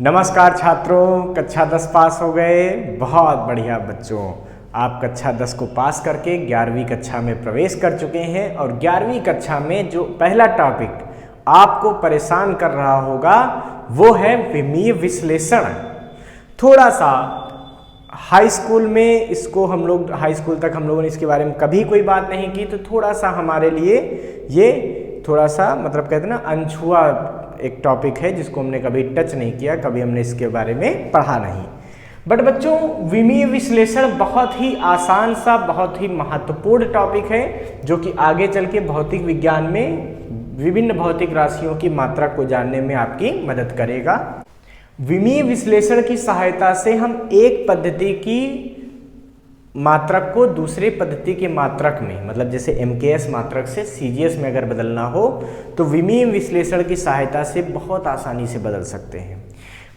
नमस्कार छात्रों, कक्षा 10 पास हो गए। बहुत बढ़िया बच्चों, आप कक्षा 10 को पास करके 11वीं कक्षा में प्रवेश कर चुके हैं। और 11वीं कक्षा में जो पहला टॉपिक आपको परेशान कर रहा होगा वो है विमीय विश्लेषण। थोड़ा सा हाई स्कूल में इसको हम लोग हाई स्कूल तक हम लोगों ने इसके बारे में कभी कोई बात नहीं की, तो थोड़ा सा हमारे लिए ये थोड़ा सा मतलब कहते हैं ना अनछुआ एक टॉपिक है जिसको हमने कभी टच नहीं किया, कभी हमने इसके बारे में पढ़ा नहीं। बट बच्चों, विमीय विश्लेषण बहुत ही आसान सा, बहुत ही महत्वपूर्ण टॉपिक है जो कि आगे चल के भौतिक विज्ञान में विभिन्न भौतिक राशियों की मात्रा को जानने में आपकी मदद करेगा। विमीय विश्लेषण की सहायता से हम एक पद्धति की मात्रक को दूसरे पद्धति के मात्रक में, मतलब जैसे MKS मात्रक से CGS में अगर बदलना हो तो विमीय विश्लेषण की सहायता से बहुत आसानी से बदल सकते हैं।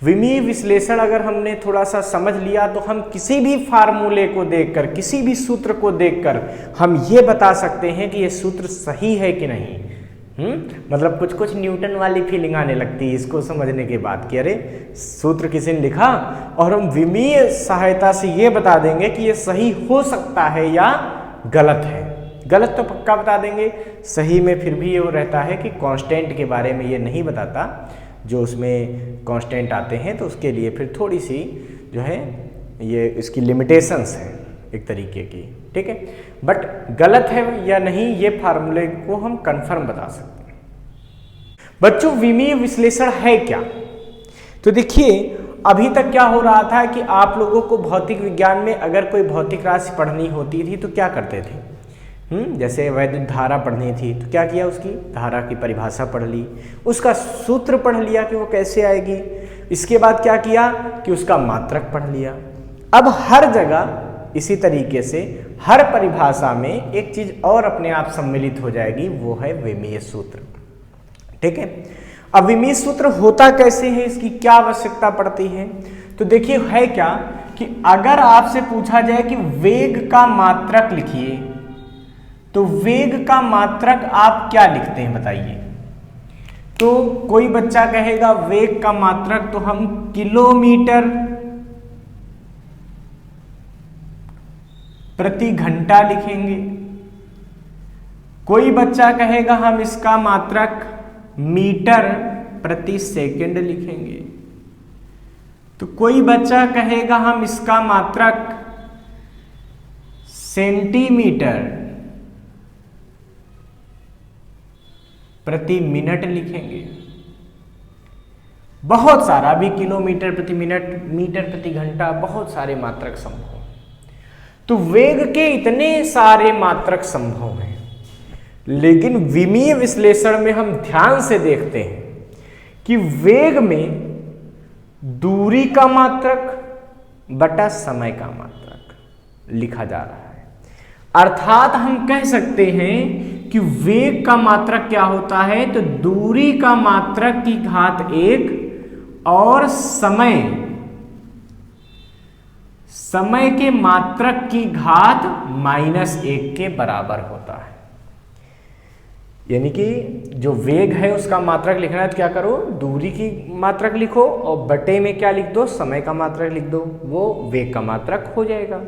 विमीय विश्लेषण अगर हमने थोड़ा सा समझ लिया तो हम किसी भी फार्मूले को देखकर, किसी भी सूत्र को देखकर हम ये बता सकते हैं कि ये सूत्र सही है कि नहीं। मतलब कुछ कुछ न्यूटन वाली फीलिंग आने लगती है इसको समझने के बाद कि अरे सूत्र किसी ने लिखा और हम विमीय सहायता से ये बता देंगे कि ये सही हो सकता है या गलत है। गलत तो पक्का बता देंगे, सही में फिर भी ये रहता है कि कांस्टेंट के बारे में ये नहीं बताता, जो उसमें कांस्टेंट आते हैं तो उसके लिए फिर थोड़ी सी जो है ये इसकी लिमिटेशंस है एक तरीके की, ठीक है। बट गलत है या नहीं ये फार्मूले को हम कंफर्म बता सकते हैं। बच्चों, विमीय विश्लेषण है क्या? तो देखिए, अभी तक क्या हो रहा था कि आप लोगों को भौतिक विज्ञान में अगर कोई भौतिक राशि पढ़नी होती थी तो क्या करते थे? जैसे वैद्युत धारा पढ़नी थी तो क्या किया, उसकी धारा की परिभाषा पढ़ ली, उसका सूत्र पढ़ लिया कि वो कैसे आएगी। इसके बाद क्या किया कि उसका मात्रक पढ़ लिया। अब हर जगह इसी तरीके से हर परिभाषा में एक चीज और अपने आप सम्मिलित हो जाएगी, वो है विमीय सूत्र, ठीक है। अब विमीय सूत्र होता कैसे है, इसकी क्या आवश्यकता पड़ती है? तो देखिए है क्या कि अगर आपसे पूछा जाए कि वेग का मात्रक लिखिए तो वेग का मात्रक आप क्या लिखते हैं बताइए। तो कोई बच्चा कहेगा वेग का मात्रक तो हम किलोमीटर प्रति घंटा लिखेंगे। कोई बच्चा कहेगा हम इसका मात्रक मीटर प्रति सेकंड लिखेंगे। तो कोई बच्चा कहेगा हम इसका मात्रक सेंटीमीटर प्रति मिनट लिखेंगे। बहुत सारा, अभी किलोमीटर प्रति मिनट, मीटर प्रति घंटा, बहुत सारे मात्रक संभव। तो वेग के इतने सारे मात्रक संभव हैं, लेकिन विमीय विश्लेषण में हम ध्यान से देखते हैं कि वेग में दूरी का मात्रक बटा समय का मात्रक लिखा जा रहा है। अर्थात हम कह सकते हैं कि वेग का मात्रक क्या होता है, तो दूरी का मात्रक की घात 1 और समय के मात्रक की घात -1 के बराबर होता है। यानी कि जो वेग है उसका मात्रक लिखना है तो क्या करो, दूरी की मात्रक लिखो और बटे में क्या लिख दो, समय का मात्रक लिख दो, वो वेग का मात्रक हो जाएगा।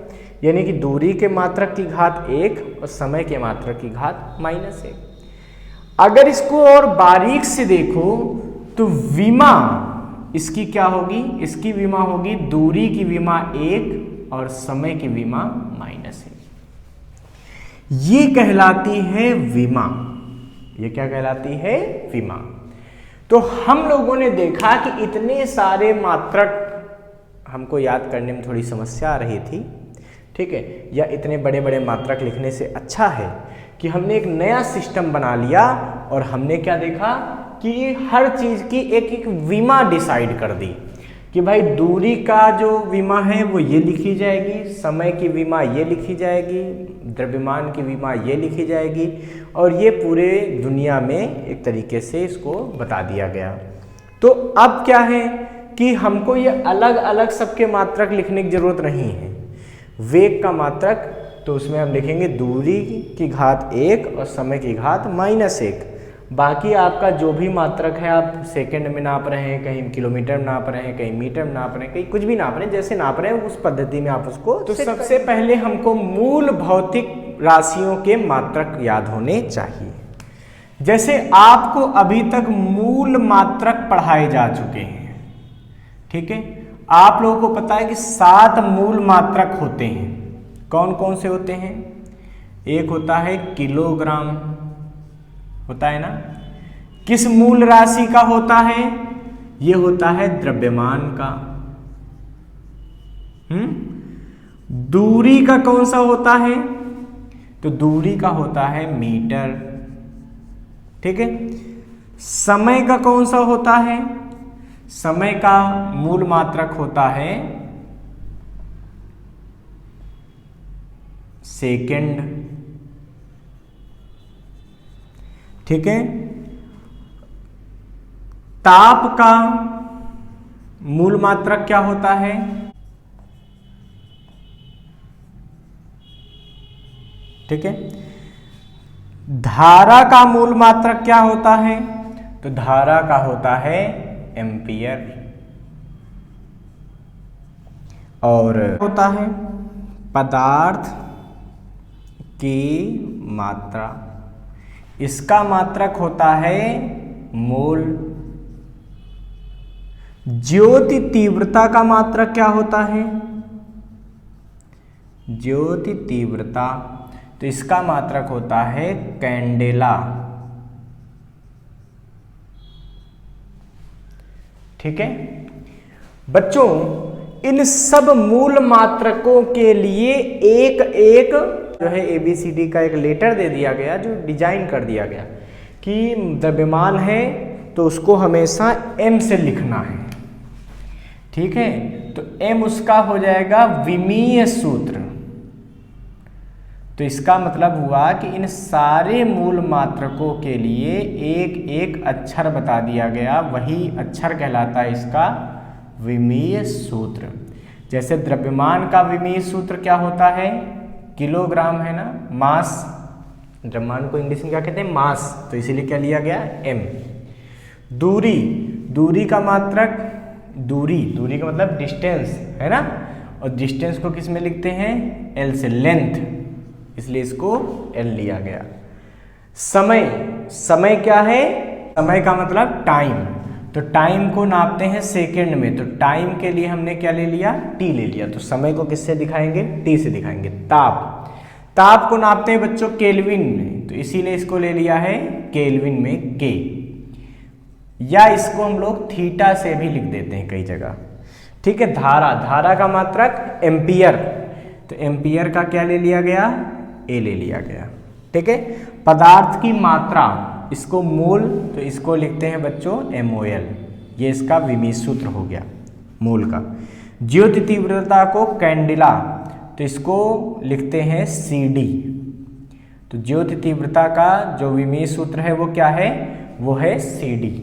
यानी कि दूरी के मात्रक की घात 1 और समय के मात्रक की घात -1। अगर इसको और बारीक से देखो तो विमा इसकी क्या होगी, इसकी विमा होगी दूरी की विमा 1 और समय की विमा -1। ये कहलाती है विमा। ये क्या कहलाती है, विमा। तो हम लोगों ने देखा कि इतने सारे मात्रक हमको याद करने में थोड़ी समस्या आ रही थी, ठीक है, या इतने बड़े बड़े मात्रक लिखने से अच्छा है कि हमने एक नया सिस्टम बना लिया और हमने क्या देखा कि हर चीज की एक एक विमा डिसाइड कर दी कि भाई दूरी का जो विमा है वो ये लिखी जाएगी, समय की विमा ये लिखी जाएगी, द्रव्यमान की विमा ये लिखी जाएगी, और ये पूरे दुनिया में एक तरीके से इसको बता दिया गया। तो अब क्या है कि हमको ये अलग अलग सबके मात्रक लिखने की जरूरत नहीं है। वेग का मात्रक तो उसमें हम लिखेंगे दूरी की घात 1 और समय की घात -1। बाकी आपका जो भी मात्रक है आप सेकंड में नाप रहे हैं, कहीं किलोमीटर में नाप रहे हैं, कहीं मीटर में नाप रहे हैं, कहीं कुछ भी नाप रहे हैं, जैसे नाप रहे हैं उस पद्धति में आप उसको। तो सबसे पहले हमको मूल भौतिक राशियों के मात्रक याद होने चाहिए। जैसे आपको अभी तक मूल मात्रक पढ़ाए जा चुके हैं, ठीक है। आप लोगों को पता है कि 7 मूल मात्रक होते हैं। कौन कौन से होते हैं? एक होता है किलोग्राम, होता है ना। किस मूल राशि का होता है? ये होता है द्रव्यमान का। दूरी का कौन सा होता है? तो दूरी का होता है मीटर, ठीक है। समय का कौन सा होता है? समय का मूल मात्रक होता है सेकंड, ठीक है। ताप का मूल मात्रक क्या होता है? ठीक है। धारा का मूल मात्रक क्या होता है? तो धारा का होता है एम्पियर। और होता है पदार्थ की मात्रा, इसका मात्रक होता है मोल। ज्योति तीव्रता का मात्रक क्या होता है? ज्योति तीव्रता, तो इसका मात्रक होता है कैंडेला, ठीक है। बच्चों, इन सब मूल मात्रकों के लिए एक एक जो है ABCD का एक लेटर दे दिया गया, जो डिजाइन कर दिया गया कि द्रव्यमान है तो उसको हमेशा M से लिखना है, ठीक है। तो M उसका हो जाएगा विमीय सूत्र। तो इसका मतलब हुआ कि इन सारे मूल मात्रकों के लिए एक एक अक्षर बता दिया गया, वही अक्षर कहलाता है इसका विमीय सूत्र। जैसे द्रव्यमान का विमीय सूत्र क्या होता है? किलोग्राम है ना, मास। द्रव्यमान को इंग्लिश में क्या कहते हैं? मास। तो इसीलिए क्या लिया गया? M। दूरी, दूरी का मात्रक, दूरी का मतलब डिस्टेंस है ना, और डिस्टेंस को किस में लिखते हैं? L से, लेंथ, इसलिए इसको L लिया गया। समय, समय क्या है? समय का मतलब टाइम, तो टाइम को नापते हैं सेकंड में, तो टाइम के लिए हमने क्या ले लिया? T ले लिया। तो समय को किससे दिखाएंगे? T से दिखाएंगे। ताप, ताप को नापते हैं बच्चों केल्विन में, तो इसीलिए इसको ले लिया है केल्विन में K, या इसको हम लोग थीटा से भी लिख देते हैं कई जगह, ठीक है। धारा, धारा का मात्रक एम्पियर, तो एम्पियर का क्या ले लिया गया? A ले लिया गया, ठीक है। पदार्थ की मात्रा, इसको मोल, तो इसको लिखते हैं बच्चों MOL, ये इसका विमीय सूत्र हो गया मोल का। ज्योति तीव्रता को कैंडिला, तो इसको लिखते हैं CD। तो ज्योति तीव्रता का जो विमीय सूत्र है वो क्या है? वो है CD।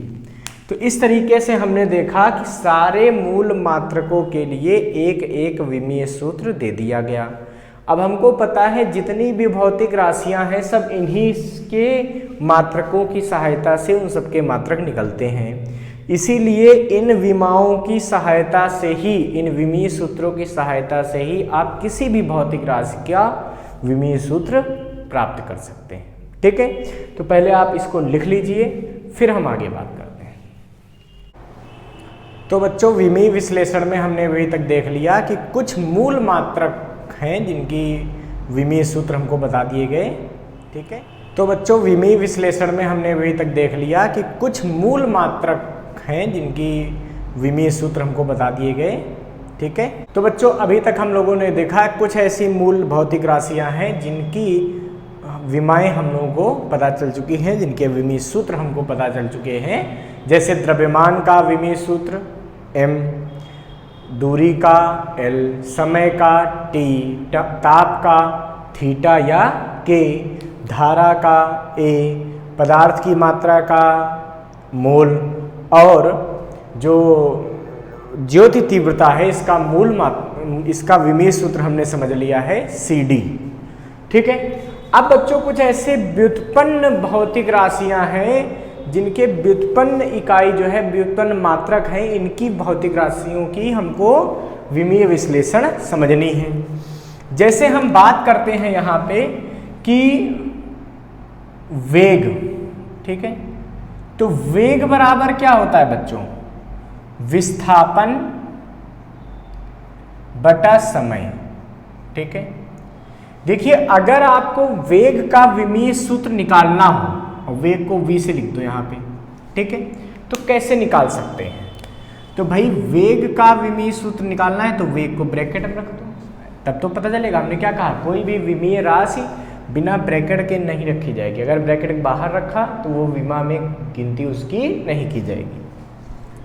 तो इस तरीके से हमने देखा कि सारे मूल मात्रकों के लिए एक एक विमीय सूत्र दे दिया गया। अब हमको पता है जितनी भी भौतिक राशियां हैं सब इन्हीं के मात्रकों की सहायता से उन सबके मात्रक निकलते हैं। इसीलिए इन विमाओं की सहायता से ही, इन विमीय सूत्रों की सहायता से ही आप किसी भी भौतिक राशि का विमीय सूत्र प्राप्त कर सकते हैं, ठीक है। तो पहले आप इसको लिख लीजिए, फिर हम आगे बात करते हैं। तो बच्चों, विमीय विश्लेषण में हमने अभी तक देख लिया कि कुछ मूल मात्रक हैं जिनकी विमीय सूत्र हमको बता दिए गए, ठीक है। तो बच्चों, विमीय विश्लेषण में हमने अभी तक देख लिया कि कुछ मूल मात्रक हैं जिनकी विमीय सूत्र हमको बता दिए गए, ठीक है। तो बच्चों, अभी तक हम लोगों ने देखा कुछ ऐसी मूल भौतिक राशियां हैं जिनकी विमाएं हम लोगों को पता चल चुकी हैं, जिनके विमीय सूत्र हमको पता चल चुके हैं। जैसे द्रव्यमान का विमीय सूत्र M, दूरी का L, समय का T, ताप का थीटा या K, धारा का A, पदार्थ की मात्रा का मोल, और जो ज्योति तीव्रता है इसका इसका विमीय सूत्र हमने समझ लिया है CD, ठीक है। अब बच्चों कुछ ऐसे व्युत्पन्न भौतिक राशियां हैं जिनके व्युत्पन्न इकाई जो है, व्युत्पन्न मात्रक है, इनकी भौतिक राशियों की हमको विमीय विश्लेषण समझनी है। जैसे हम बात करते हैं यहाँ पे कि वेग, ठीक है, तो वेग बराबर क्या होता है बच्चों, विस्थापन बटा समय, ठीक है। देखिए अगर आपको वेग का विमीय सूत्र निकालना हो, और वेग को v से लिख दो यहाँ पे, ठीक है, तो कैसे निकाल सकते हैं, तो भाई वेग का विमीय सूत्र निकालना है तो वेग को ब्रैकेट में रख दो, तब तो पता चलेगा। हमने क्या कहा, कोई भी विमीय राशि बिना ब्रैकेट के नहीं रखी जाएगी, अगर ब्रैकेट बाहर रखा तो वो विमा में गिनती उसकी नहीं की जाएगी।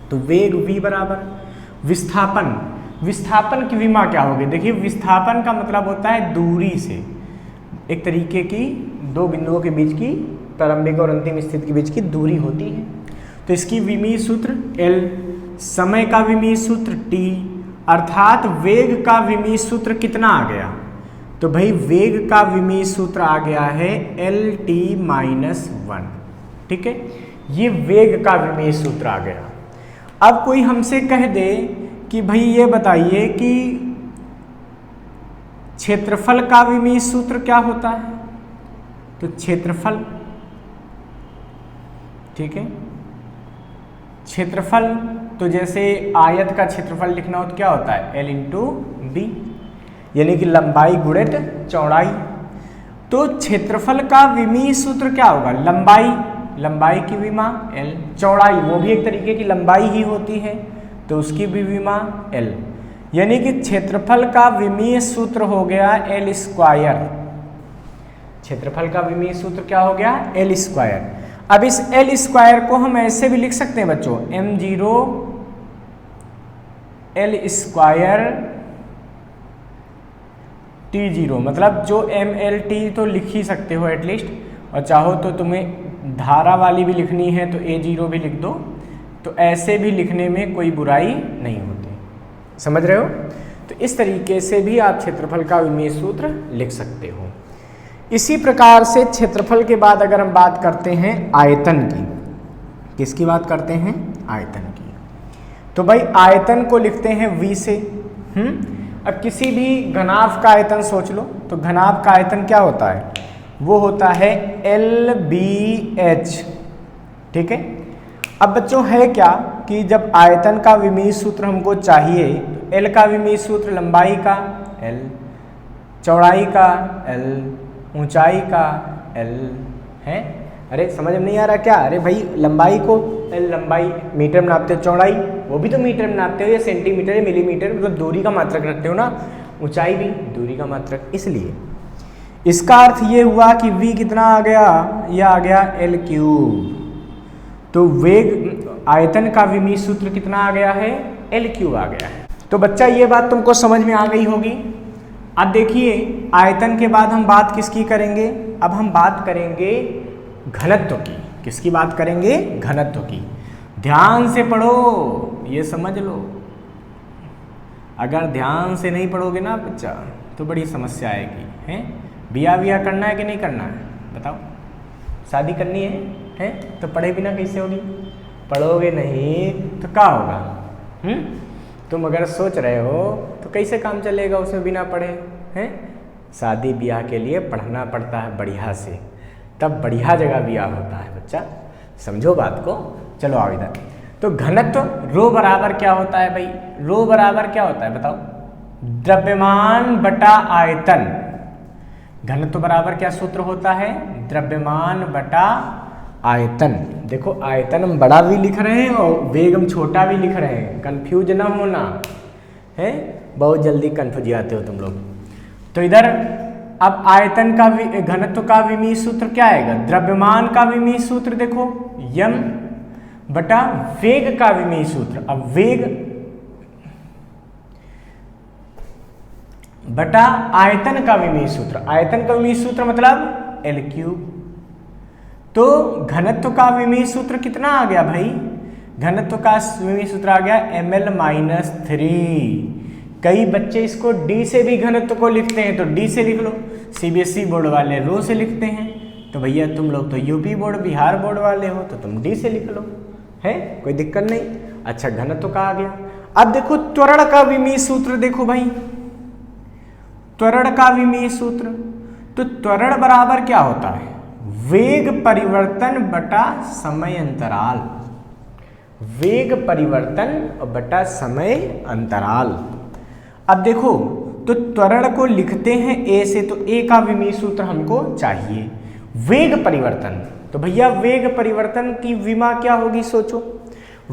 तो वेग v बराबर विस्थापन, विस्थापन की विमा क्या होगी, देखिए विस्थापन का मतलब होता है दूरी से, एक तरीके की दो बिंदुओं के बीच की, प्रारंभिक और अंतिम स्थिति के बीच की दूरी होती है। तो इसकी विमीय सूत्र L, समय का विमीय सूत्र T, अर्थात वेग का विमीय सूत्र कितना आ गया, तो भाई वेग का विमीय सूत्र आ गया है LT-1, ठीक है, ये वेग का विमीय सूत्र आ गया। अब कोई हमसे कह दे कि भाई ये बताइए कि क्षेत्रफल का विमीय सूत्र क्या होता है, तो क्षेत्रफल, ठीक है, क्षेत्रफल तो जैसे आयत का क्षेत्रफल लिखना हो तो क्या होता है L इंटू बी, यानी कि लंबाई गुणित चौड़ाई। तो क्षेत्रफल का विमीय सूत्र क्या होगा, लंबाई, लंबाई की विमा L, चौड़ाई वो भी एक तरीके की लंबाई ही होती है तो उसकी भी विमा L, यानी कि क्षेत्रफल का विमीय सूत्र हो गया L स्क्वायर, क्षेत्रफल का विमीय सूत्र क्या हो गया L स्क्वायर। अब इस L स्क्वायर को हम ऐसे भी लिख सकते हैं बच्चों, m0 L स्क्वायर T0, मतलब जो MLT तो लिख ही सकते हो एटलीस्ट, और चाहो तो तुम्हें धारा वाली भी लिखनी है तो A0 भी लिख दो, तो ऐसे भी लिखने में कोई बुराई नहीं होती, समझ रहे हो। तो इस तरीके से भी आप क्षेत्रफल का विमीय सूत्र लिख सकते हो। इसी प्रकार से क्षेत्रफल के बाद अगर हम बात करते हैं आयतन की, किसकी बात करते हैं, आयतन की, तो भाई आयतन को लिखते हैं v से। अब किसी भी घनाभ का आयतन सोच लो, तो घनाभ का आयतन क्या होता है, वो होता है LBH, ठीक है। अब बच्चों है क्या कि जब आयतन का विमीय सूत्र हमको चाहिए तो L का विमीय सूत्र लंबाई का L, चौड़ाई का L, ऊंचाई का L है। अरे समझ में नहीं आ रहा क्या, अरे भाई लंबाई को L, लंबाई मीटर में नापते हो, चौड़ाई वो भी तो मीटर में नापते हो, या सेंटीमीटर या मिलीमीटर, मतलब दूरी का मात्रक रखते हो ना, ऊंचाई भी दूरी का मात्रक। इसलिए इसका अर्थ ये हुआ कि v कितना आ गया, यह आ गया L3। तो वेग आयतन का विमीय सूत्र कितना आ गया है, L3 आ गया है। तो बच्चा ये बात तुमको समझ में आ गई होगी। अब देखिए आयतन के बाद हम बात किसकी करेंगे, अब हम बात करेंगे घनत्व की। किसकी बात करेंगे, घनत्व की। ध्यान से पढ़ो, ये समझ लो, अगर ध्यान से नहीं पढ़ोगे ना बच्चा तो बड़ी समस्या आएगी, हैं। बिया करना है कि नहीं करना है, बताओ, शादी करनी है तो पढ़े बिना कैसे होगी, पढ़ोगे नहीं तो क्या होगा। तुम अगर सोच रहे हो तो कैसे काम चलेगा उसमें बिना पढ़े, हैं। शादी ब्याह के लिए पढ़ना पड़ता है बढ़िया से, तब बढ़िया जगह ब्याह होता है बच्चा, समझो बात को। चलो आओ इधर। तो घनत्व रो बराबर क्या होता है भाई, रो बराबर क्या होता है बताओ, द्रव्यमान बटा आयतन। घनत्व बराबर क्या सूत्र होता है, द्रव्यमान बटा आयतन। देखो आयतन हम बड़ा भी लिख रहे हैं और वेग हम छोटा भी लिख रहे हैं, कंफ्यूज ना होना है, बहुत जल्दी कंफ्यूज जाते हो तुम लोग। तो इधर अब आयतन का घनत्व का विमीय सूत्र क्या आएगा, द्रव्यमान का विमीय सूत्र देखो यम बटा वेग का विमीय सूत्र। अब वेग बटा आयतन का विमीय सूत्र, आयतन का विमीय सूत्र मतलब L3। तो घनत्व का विमीय सूत्र कितना आ गया भाई, घनत्व का विमीय सूत्र आ गया ml-3। कई बच्चे इसको d से भी घनत्व को लिखते हैं, तो d से लिख लो, सीबीएसई बोर्ड वाले रो से लिखते हैं, तो भैया तुम लोग तो यूपी बोर्ड बिहार बोर्ड वाले हो तो तुम डी से लिख लो, है कोई दिक्कत नहीं। अच्छा घनत्व का आ गया। अब देखो त्वरण का विमीय सूत्र देखो भाई, त्वरण का विमीय सूत्र, तो त्वरण बराबर क्या होता है, वेग परिवर्तन बटा समय अंतराल, वेग परिवर्तन बटा समय अंतराल। अब देखो तो त्वरण को लिखते हैं ए से, तो ए का विमीय सूत्र हमको चाहिए, वेग परिवर्तन, तो भैया वेग परिवर्तन की विमा क्या होगी सोचो,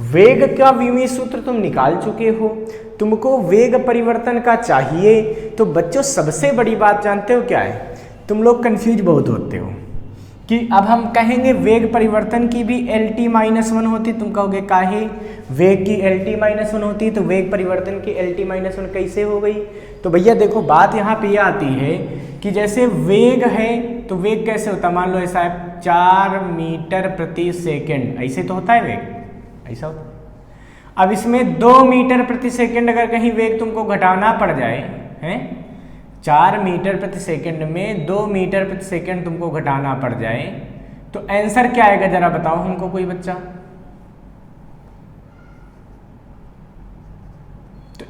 वेग का विमीय सूत्र तुम निकाल चुके हो, तुमको वेग परिवर्तन का चाहिए। तो बच्चों सबसे बड़ी बात जानते हो क्या है, तुम लोग कंफ्यूज बहुत होते हो कि अब हम कहेंगे वेग परिवर्तन की भी LT-1 होती, तुम कहोगे काहे, वेग की LT-1 होती तो वेग परिवर्तन की LT-1 कैसे हो गई। तो भैया देखो बात यहाँ पे ये आती है कि जैसे वेग है तो वेग कैसे होता है, मान लो ऐसा है 4 मीटर प्रति सेकेंड, ऐसे तो होता है वेग, ऐसा होता है। अब इसमें 2 मीटर प्रति सेकेंड अगर कहीं वेग तुमको घटाना पड़ जाए, हैं 4 मीटर प्रति सेकेंड में 2 मीटर प्रति सेकेंड तुमको घटाना पड़ जाए, तो आंसर क्या आएगा जरा बताओ हमको कोई बच्चा। तो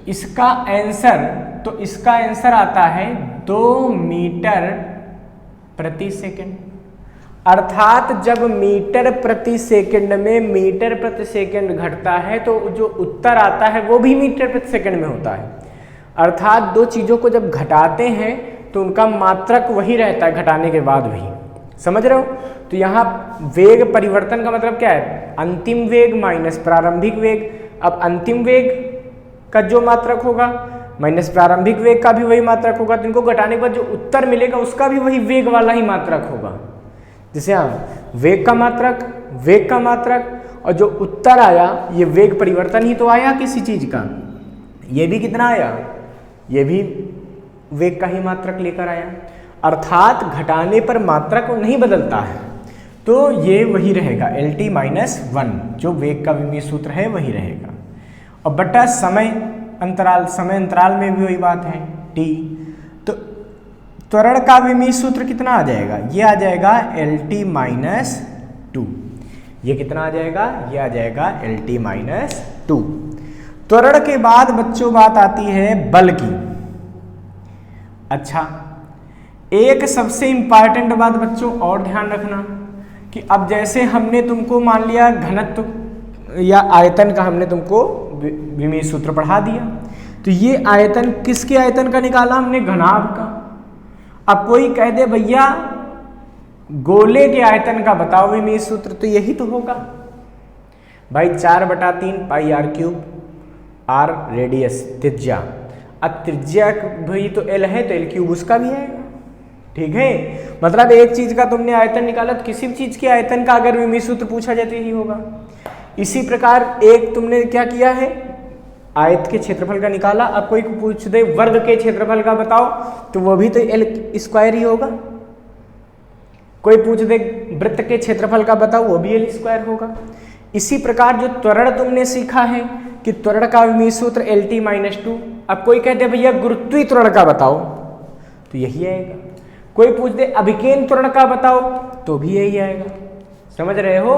इसका आंसर आता है 2 मीटर प्रति सेकेंड, अर्थात जब मीटर प्रति सेकंड में मीटर प्रति सेकंड घटता है तो जो उत्तर आता है वो भी मीटर प्रति सेकंड में होता है। अर्थात दो चीज़ों को जब घटाते हैं तो उनका मात्रक वही रहता है घटाने के बाद भी, समझ रहे हो। तो यहाँ वेग परिवर्तन का मतलब क्या है, अंतिम वेग माइनस प्रारंभिक वेग। अब अंतिम वेग का जो मात्रक होगा माइनस प्रारंभिक वेग का भी वही मात्रक होगा, तो इनको घटाने के बाद जो उत्तर मिलेगा उसका भी वही वेग वाला ही मात्रक होगा। जैसे यहाँ वेग का मात्रक और जो उत्तर आया ये वेग परिवर्तन ही तो आया किसी चीज का, ये भी कितना आया, ये भी वेग का ही मात्रक लेकर आया। अर्थात घटाने पर मात्रक नहीं बदलता है, तो ये वही रहेगा LT-1, जो वेग का विमीय सूत्र है वही रहेगा। और बटा समय अंतराल में भी वही बात है T। तो त्वरण का विमीय सूत्र कितना आ जाएगा, ये आ जाएगा LT-2। ये कितना आ जाएगा, ये आ जाएगा LT-2। त्वरण के बाद बच्चों बात आती है बल की। अच्छा एक सबसे इंपॉर्टेंट बात बच्चों और ध्यान रखना कि अब जैसे हमने तुमको मान लिया घनत्व या आयतन का हमने तुमको विमीय सूत्र पढ़ा दिया, तो ये आयतन किसके आयतन का निकाला हमने, घनाभ का। अब कोई कह दे भैया गोले के आयतन का बताओ विमीय सूत्र, तो यही तो होगा भाई 4/3 पाई r3, r रेडियस त्रिज्या। अब त्रिज्या भाई तो L है तो L3 उसका भी आएगा, ठीक है। मतलब एक चीज का तुमने आयतन निकाला तो किसी भी चीज के आयतन का अगर विमीय सूत्र पूछा जाए तो यही होगा। इसी प्रकार एक तुमने क्या किया है, आयत के क्षेत्रफल का निकाला, अब कोई पूछ दे वर्ग के क्षेत्रफल का बताओ तो वो भी तो L² ही होगा। कोई पूछ दे वृत्त के क्षेत्रफल का बताओ वो भी L² होगा। इसी प्रकार जो त्वरण तुमने सीखा है कि त्वरण का विमीय सूत्र LT-2, अब कोई कहते भैया गुरुत्वीय त्वरण का बताओ तो यही आएगा। कोई पूछ दे अभिकेंद्र त्वरण का बताओ तो भी यही आएगा, समझ रहे हो।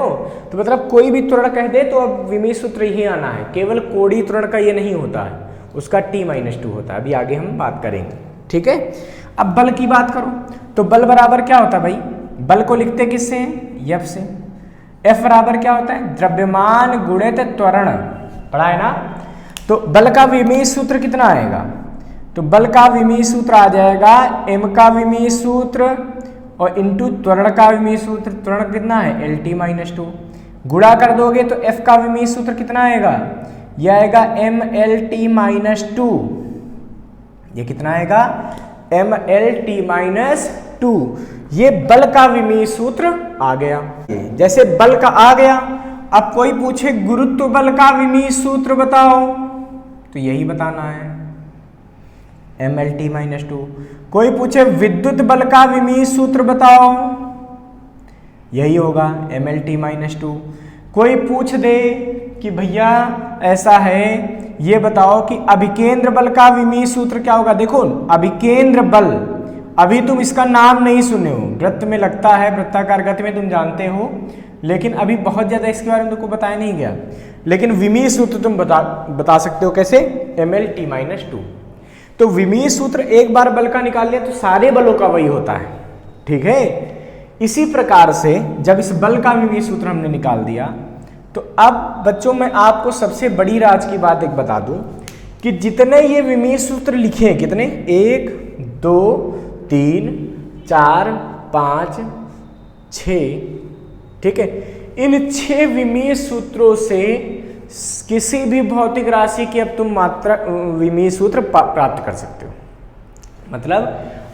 तो मतलब कोई भी त्वरण कह दे तो अब विमीय सूत्र यही आना है, केवल कोणीय त्वरण का ये नहीं होता है, उसका T-2 होता है। अभी आगे हम बात करेंगे, ठीक है। अब बल की बात करो तो बल बराबर क्या होता है भाई, बल को लिखते किससे हैं, F से। F बराबर क्या होता है, द्रव्यमान गुणित त्वरण, पढ़ा है ना। तो बल का विमीय सूत्र कितना आएगा, तो बल का विमीय सूत्र आ जाएगा m का विमीय सूत्र और इंटू त्वरण का विमीय सूत्र, त्वरण कितना है LT-2, गुणा कर दोगे तो F का विमीय सूत्र कितना आएगा, यह आएगा MLT-2। ये कितना आएगा MLT-2। ये बल का विमीय सूत्र आ गया। जैसे बल का आ गया, अब कोई पूछे गुरुत्व बल का विमीय सूत्र बताओ तो यही बताना है MLT-2। कोई पूछे विद्युत बल का विमीय सूत्र बताओ, यही होगा MLT-2। कोई पूछ दे कि भैया ऐसा है ये बताओ कि अभिकेंद्र बल का विमीय सूत्र क्या होगा। देखो अभी तुम इसका नाम नहीं सुने हो, वृत्त में लगता है, वृत्ताकार गति में तुम जानते हो, लेकिन अभी बहुत ज़्यादा इसके बारे में तुमको बताया नहीं गया। लेकिन विमीय सूत्र तुम बता सकते हो कैसे, ml_t-2। तो विमीय सूत्र एक बार बल का निकाल लिया तो सारे बलों का वही होता है, ठीक है। इसी प्रकार से जब इस बल का विमीय सूत्र हमने निकाल दिया, तो अब बच्चों मैं आपको सबसे बड़ी राज की बात एक बता दूं कि जितने ये विमीय सूत्र लिखे हैं, कितने, 1 2 3 4 5 6, ठीक है, इन 6 विमीय सूत्रों से किसी भी भौतिक राशि की अब तुम मात्रा विमीय सूत्र प्राप्त कर सकते हो। मतलब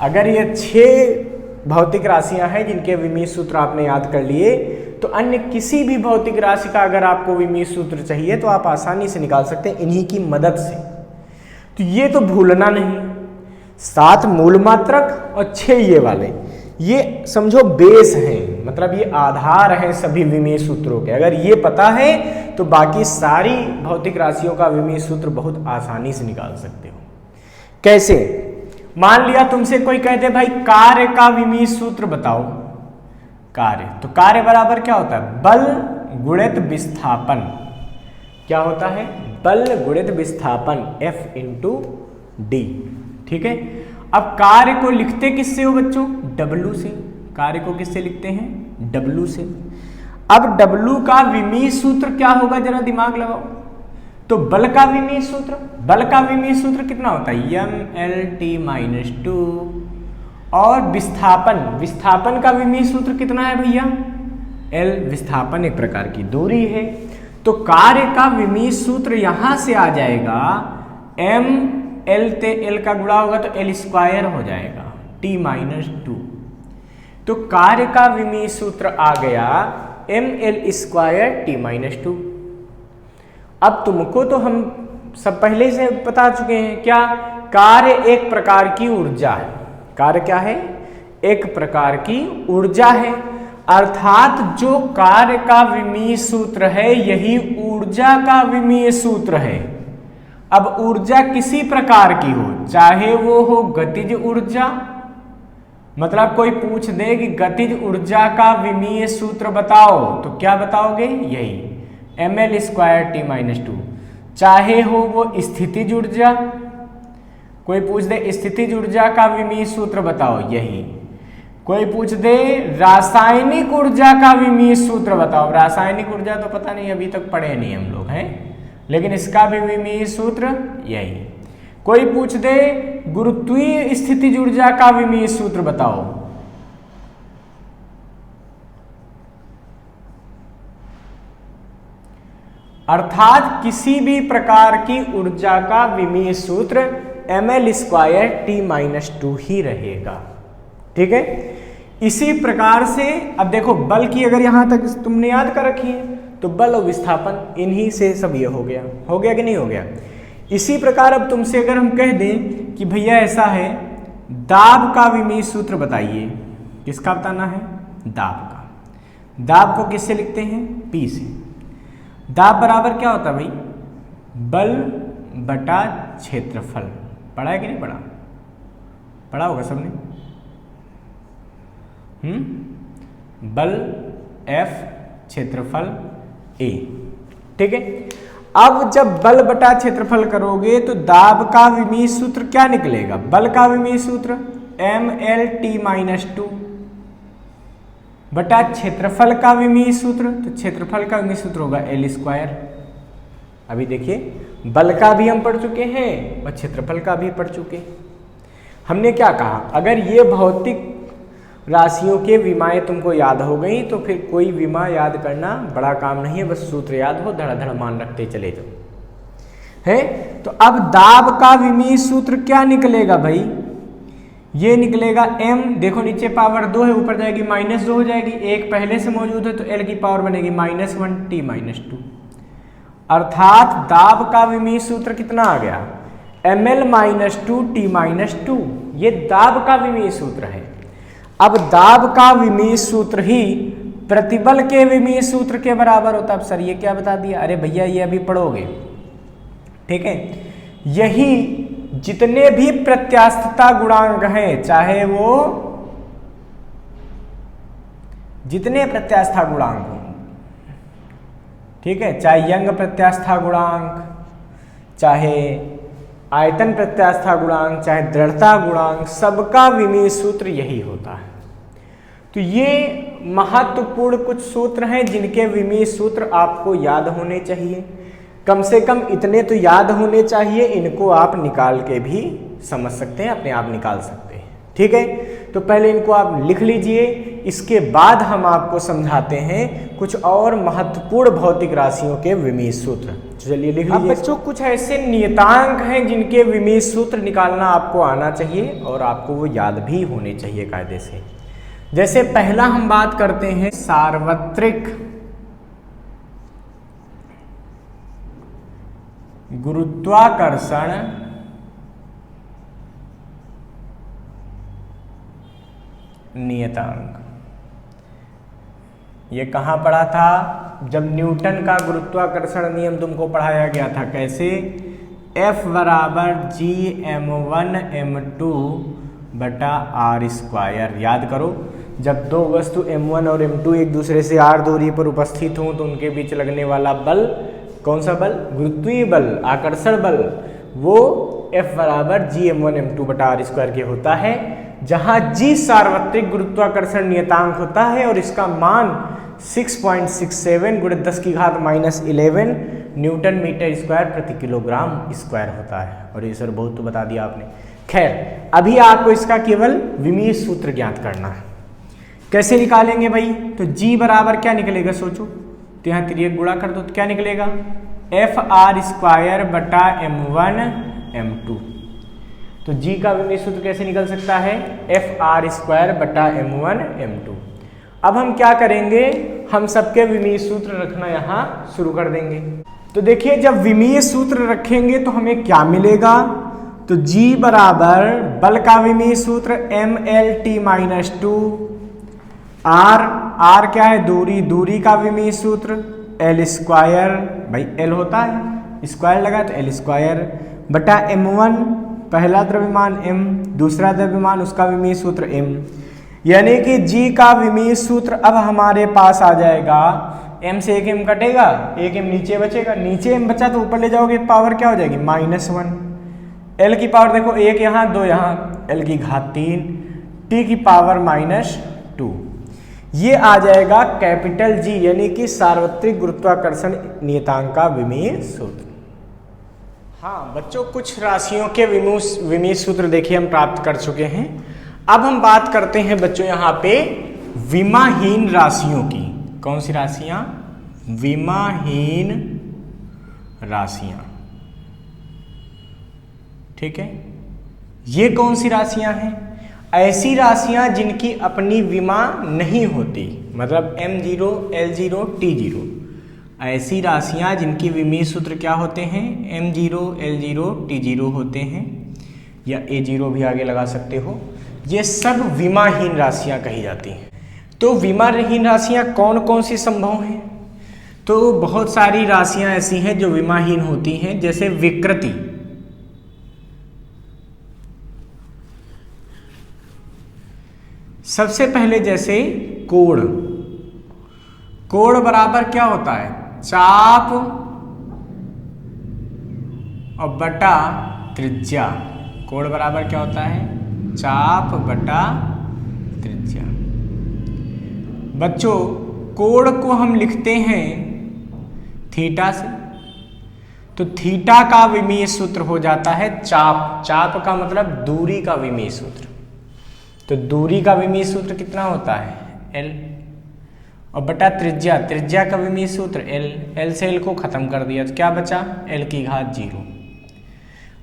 अगर ये 6 भौतिक राशियां हैं जिनके विमीय सूत्र आपने याद कर लिए, तो अन्य किसी भी भौतिक राशि का अगर आपको विमीय सूत्र चाहिए तो आप आसानी से निकाल सकते हैं इन्हीं की मदद से। तो ये तो भूलना नहीं, 7 मूल मात्रक और 6 ये वाले, ये समझो बेस हैं, मतलब ये आधार हैं सभी विमीय सूत्रों के। अगर ये पता है तो बाकी सारी भौतिक राशियों का विमीय सूत्र बहुत आसानी से निकाल सकते हो। कैसे, मान लिया तुमसे कोई कहते भाई कार्य का विमीय सूत्र बताओ। कार्य, तो कार्य बराबर क्या होता है, बल गुणित विस्थापन। क्या होता है, बल गुणित विस्थापन, F/d, ठीक है। अब कार्य को लिखते किससे हो बच्चों, W से। कार्य को किससे लिखते हैं, W से। अब W का विमीय सूत्र क्या होगा, जरा दिमाग लगाओ। तो बल का विमीय सूत्र, बल का विमीय सूत्र कितना होता है, ml_t-2। और विस्थापन, विस्थापन का विमीय सूत्र कितना है भैया, L। विस्थापन एक प्रकार की दूरी है, तो कार्य का विमीय सूत्र यहां से आ जाएगा, m L ते L का गुणा होगा तो L² हो जाएगा, t-2। तो कार्य का विमीय सूत्र आ गया mL² t-2। अब तुमको तो हम सब पहले से बता चुके हैं, क्या, कार्य एक प्रकार की ऊर्जा है। कार्य क्या है, एक प्रकार की ऊर्जा है, अर्थात जो कार्य का विमीय सूत्र है यही ऊर्जा का विमीय सूत्र है। अब ऊर्जा किसी प्रकार की हो, चाहे वो हो गतिज ऊर्जा, मतलब कोई पूछ दे कि गतिज ऊर्जा का विमीय सूत्र बताओ, तो क्या बताओगे, यही mL² t-2। चाहे हो वो स्थितिज ऊर्जा, कोई पूछ दे स्थितिज ऊर्जा का विमीय सूत्र बताओ, यही। कोई पूछ दे रासायनिक ऊर्जा का विमीय सूत्र बताओ, रासायनिक ऊर्जा तो पता नहीं, अभी तक पढ़े नहीं हम लोग हैं, लेकिन इसका भी विमीय सूत्र यही। कोई पूछ दे गुरुत्वीय स्थितिज ऊर्जा का विमीय सूत्र बताओ, अर्थात किसी भी प्रकार की ऊर्जा का विमीय सूत्र mL² t-2 ही रहेगा, ठीक है। इसी प्रकार से अब देखो, बल की अगर यहां तक तुमने याद कर रखी है, तो बल और विस्थापन इन्हीं से सब ये हो गया कि नहीं हो गया। इसी प्रकार अब तुमसे अगर हम कह दें कि भैया ऐसा है, दाब का विमीय सूत्र बताइए, किसका बताना है, दाब का। दाब को किससे लिखते हैं, P से। दाब बराबर क्या होता है भाई, बल बटा क्षेत्रफल। पढ़ा है कि नहीं पढ़ा, पढ़ा होगा सबने। बल F क्षेत्रफल A, ठीक है। अब जब बल बटा क्षेत्रफल करोगे तो दाब का विमीय सूत्र क्या निकलेगा, बल का विमीय सूत्र mL_t-2 बटा क्षेत्रफल का विमीय सूत्र, तो क्षेत्रफल का विमीय सूत्र होगा L²। अभी देखिए, बल का भी हम पढ़ चुके हैं और क्षेत्रफल का भी पढ़ चुके हैं। हमने क्या कहा, अगर ये भौतिक राशियों के विमाएं तुमको याद हो गई तो फिर कोई विमा याद करना बड़ा काम नहीं है, बस सूत्र याद हो, धड़ाधड़ मान रखते चले जाओ, है। तो अब दाब का विमीय सूत्र क्या निकलेगा भाई, ये निकलेगा m, देखो नीचे पावर 2 है, ऊपर जाएगी -2 हो जाएगी, एक पहले से मौजूद है तो L की पावर बनेगी -1 t-2। अर्थात दाब का विमीय सूत्र कितना आ गया, mL-2 t-2, ये दाब का विमीय सूत्र है। अब दाब का विमीय सूत्र ही प्रतिबल के विमीय सूत्र के बराबर होता है। अब सर ये क्या बता दिया, अरे भैया ये अभी पढ़ोगे, ठीक है। यही जितने भी प्रत्यास्थता गुणांक हैं, चाहे वो जितने प्रत्यास्था गुणांक हो, ठीक है, चाहे यंग प्रत्यास्था गुणांक, चाहे आयतन प्रत्यास्था गुणांक, चाहे दृढ़ता गुणांक, सबका विमीय सूत्र यही होता है। तो ये महत्वपूर्ण कुछ सूत्र हैं जिनके विमीय सूत्र आपको याद होने चाहिए। कम से कम इतने तो याद होने चाहिए, इनको आप निकाल के भी समझ सकते हैं, अपने आप निकाल सकते हैं, ठीक है। तो पहले इनको आप लिख लीजिए, इसके बाद हम आपको समझाते हैं कुछ और महत्वपूर्ण भौतिक राशियों के विमीय सूत्र। चलिए लिख लीजिए। अब बच्चों कुछ ऐसे नियतांक हैं जिनके विमीय सूत्र निकालना आपको आना चाहिए और आपको वो याद भी होने चाहिए कायदे से। जैसे पहला हम बात करते हैं सार्वत्रिक गुरुत्वाकर्षण नियतांक। ये कहाँ पढ़ा था? जब न्यूटन का गुरुत्वाकर्षण नियम तुमको पढ़ाया गया था। कैसे? F बराबर G(m1) बटा r स्क्वायर। याद करो, जब दो वस्तु m1 और m2 एक दूसरे से r दूरी पर उपस्थित हों तो उनके बीच लगने वाला बल, कौन सा बल? गुरुत्वीय बल, आकर्षण बल, वो F बराबर G(m1) बटा r स्क्वायर के होता है, जहां G सार्वत्रिक गुरुत्वाकर्षण नियतांक होता है और इसका मान 6.67 × 10⁻11 न्यूटन मीटर स्क्वायर प्रति किलोग्राम स्क्वायर होता है। और ये सर बहुत तो बता दिया आपने। खैर, अभी आपको इसका केवल विमीय सूत्र ज्ञात करना है। कैसे निकालेंगे भाई? तो G बराबर क्या निकलेगा? सोचो, तो यहाँ तिर्यक गुणा कर दो तो क्या निकलेगा? Fr² बटा m1 m2। तो G का विमीय सूत्र कैसे निकल सकता है? Fr² बटा m1 m2। अब हम क्या करेंगे? हम सबके विमीय सूत्र रखना यहाँ शुरू कर देंगे। तो देखिए, जब विमीय सूत्र रखेंगे तो हमें क्या मिलेगा? तो G बराबर बल का विमीय सूत्र mLt-2, R क्या है? दूरी, दूरी का विमीय सूत्र L², भाई L होता है, स्क्वायर लगा तो L² बटा m1, पहला द्रव्यमान m, दूसरा द्रव्यमान उसका विमीय सूत्र m। यानी कि G का विमीय सूत्र अब हमारे पास आ जाएगा, m से एक m कटेगा, एक m नीचे बचेगा, नीचे m बचा तो ऊपर ले जाओगे, पावर क्या हो जाएगी? -1। L की पावर देखो, एक यहाँ, दो यहाँ, L की घात 3, T की पावर -2। ये आ जाएगा कैपिटल G, यानी कि सार्वत्रिक गुरुत्वाकर्षण नियतांक का विमीय सूत्र। हाँ बच्चों, कुछ राशियों के विमीय सूत्र देखिए हम प्राप्त कर चुके हैं। अब हम बात करते हैं बच्चों यहाँ पे विमाहीन राशियों की। कौन सी राशियां? विमाहीन राशियां, ठीक है। ये कौन सी राशियां हैं? ऐसी राशियां जिनकी अपनी विमा नहीं होती, मतलब m0, L0, T0। ऐसी राशियां जिनकी विमीय सूत्र क्या होते हैं? m0, L0, T0 होते हैं, या A0 भी आगे लगा सकते हो। ये सब विमाहीन राशियां कही जाती हैं। तो विमाहीन राशियां कौन कौन सी संभव हैं? तो बहुत सारी राशियां ऐसी हैं जो विमाहीन होती हैं, जैसे विकृति, सबसे पहले जैसे कोण। कोण बराबर क्या होता है? चाप और बटा त्रिज्या। कोण बराबर क्या होता है? चाप बटा त्रिज्या। बच्चों, कोण को हम लिखते हैं थीटा से, तो थीटा का विमीय सूत्र हो जाता है चाप। चाप का मतलब दूरी का विमीय सूत्र। तो दूरी का विमीय सूत्र कितना होता है? L, और बटा त्रिज्या, त्रिज्या का विमीय सूत्र L। L से L को खत्म कर दिया तो क्या बचा? L की घात 0।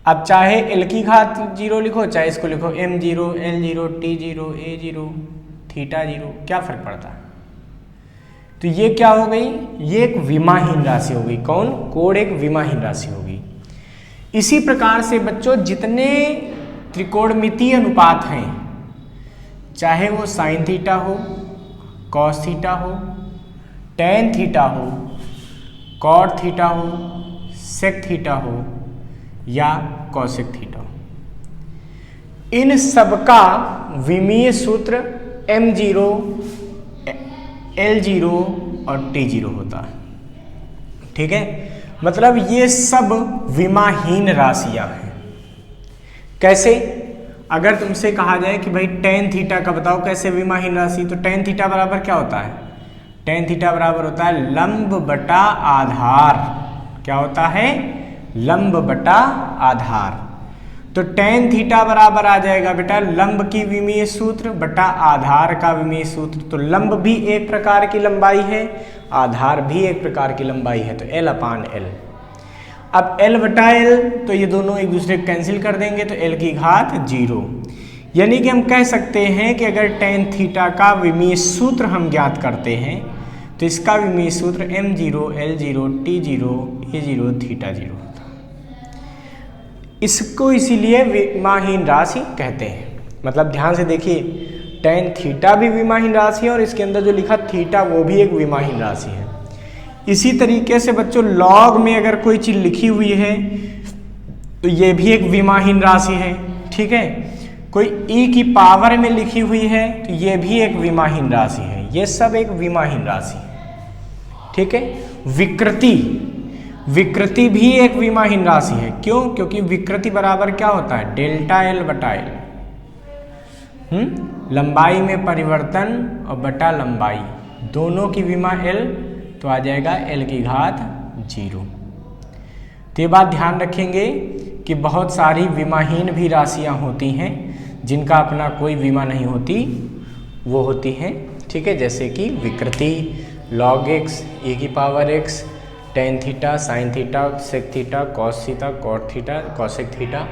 अब चाहे L की घात 0 लिखो, चाहे इसको लिखो m0, L0, T0, A0, theta 0, क्या फर्क पड़ता है? तो ये क्या हो गई? ये एक विमाहीन राशि हो गई। कौन? कोण एक विमाहीन राशि होगी। इसी प्रकार से बच्चों, जितने त्रिकोणमितीय अनुपात हैं, चाहे वो साइन थीटा हो, कॉस थीटा हो, टेन थीटा हो, कॉट थीटा हो, सेक थीटा हो या कॉसेक थीटा हो, इन सबका विमीय सूत्र m0, l0 और t0 होता है। ठीक है, मतलब ये सब विमाहीन राशियां हैं। कैसे? अगर तुमसे कहा जाए कि भाई tan थीटा का बताओ कैसे विमाहीन राशि, तो tan थीटा बराबर क्या होता है? tan थीटा बराबर होता है लंब बटा आधार। क्या होता है? लंब बटा आधार। तो tan थीटा बराबर आ जाएगा बेटा लंब की विमीय सूत्र बटा आधार का विमीय सूत्र। तो लंब भी एक प्रकार की लंबाई है, आधार भी एक प्रकार की लंबाई है, तो L/L। अब L बटा L, तो ये दोनों एक दूसरे को कैंसिल कर देंगे, तो L की घात 0। यानी कि हम कह सकते हैं कि अगर tan थीटा का विमीय सूत्र हम ज्ञात करते हैं तो इसका विमीय सूत्र m0, l0, t0, a0, θ0 होता है। इसको इसीलिए विमाहीन राशि कहते हैं। मतलब ध्यान से देखिए, tan थीटा भी विमाहीन राशि है और इसके अंदर जो लिखा थीटा वो भी एक विमाहीन राशि है। इसी तरीके से बच्चों लॉग में अगर कोई चीज लिखी हुई है तो ये भी एक विमाहीन राशि है। ठीक है, कोई e की पावर में लिखी हुई है तो ये भी एक विमाहीन राशि है। ये सब एक विमाहीन राशि है। ठीक है, विकृति भी एक विमाहीन राशि है। क्यों? क्योंकि विकृति बराबर क्या होता है? डेल्टा L बटा L। लंबाई में परिवर्तन और बटा लंबाई दोनों की विमा L, तो आ जाएगा L की घात 0। तो ये बात ध्यान रखेंगे कि बहुत सारी विमाहीन भी राशियां होती हैं जिनका अपना कोई विमा नहीं होती, वो होती हैं। ठीक है, जैसे कि विकृति, log x, e की power x, tan theta, sin theta, sec theta, cos theta, cot theta, cosec theta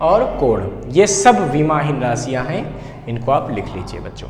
और कोण, ये सब विमाहीन राशियां हैं। इनको आप लिख लीजिए बच्चों।